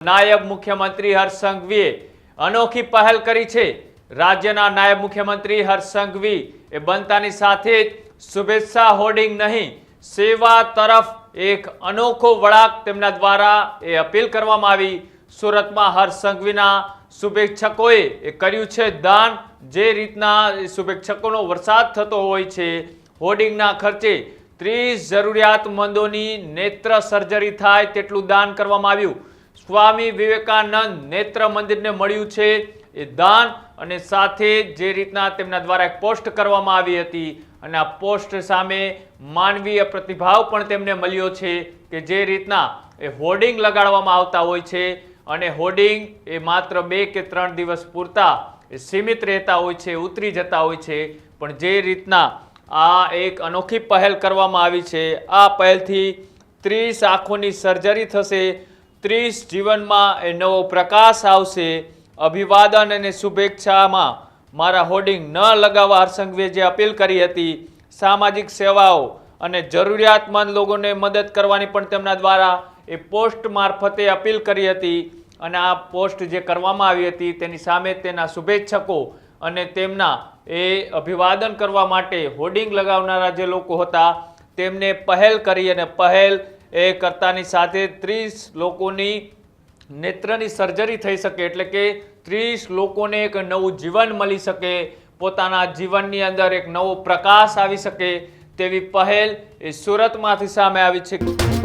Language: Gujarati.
નાયબ મુખ્યમંત્રી હર્ષ સંઘવીએ અનોખી પહેલ કરી છે। રાજ્યના નાયબ મુખ્યમંત્રી હર્ષ સંઘવી એ બનતાની સાથે જ શુભેચ્છા હોર્ડિંગ નહીં, સેવા તરફ એક અનોખો વળાંક તેમના દ્વારા એ અપીલ કરવામાં આવી। સુરતમાં હર્ષ સંઘવીના શુભેચ્છકોએ એ કર્યું છે દાન। જે રીતના શુભેચ્છકોનો વરસાદ થતો હોય છે, હોર્ડિંગના ખર્ચે 30 જરૂરિયાતમંદોની નેત્ર સર્જરી થાય તેટલું દાન કરવામાં આવ્યું। સ્વામી વિવેકાનંદ નેત્ર મંદિરને મળ્યું છે એ દાન, અને સાથે જે રીતના તેમના દ્વારા એક પોસ્ટ કરવામાં આવી હતી અને આ પોસ્ટ સામે માનવીય પ્રતિભાવ પણ તેમને મળ્યો છે કે જે રીતના એ હોર્ડિંગ લગાડવામાં આવતા હોય છે અને હોર્ડિંગ એ માત્ર 2 કે 3 દિવસ પૂરતા એ સીમિત રહેતા હોય છે, ઉતરી જતા હોય છે, પણ જે રીતના આ એક અનોખી પહેલ કરવામાં આવી છે, આ પહેલથી 30 આંખોની સર્જરી થશે, 30 જીવનમાં એ નવો પ્રકાશ આવશે। અભિવાદન અને શુભેચ્છામાં મારા હોર્ડિંગ ન લગાવવા હર્ષ સંઘવીએ જે અપીલ કરી હતી, સામાજિક સેવાઓ અને જરૂરિયાતમંદ લોકોને મદદ કરવાની પણ તેમના દ્વારા એ પોસ્ટ મારફતે અપીલ કરી હતી અને આ પોસ્ટ જે કરવામાં આવી હતી તેની સામે તેના શુભેચ્છકો અને તેમના એ અભિવાદન કરવા માટે હોર્ડિંગ લગાવનારા જે લોકો હતા તેમને પહેલ કરી અને પહેલ એ કરતાની સાથે 30 લોકોની નેત્રની સર્જરી થઈ શકે, એટલે કે 30 લોકોને એક નવું જીવન મળી શકે, પોતાના જીવનની અંદર એક નવો પ્રકાશ આવી શકે તેવી પહેલ એ સુરતમાંથી સામે આવી છે।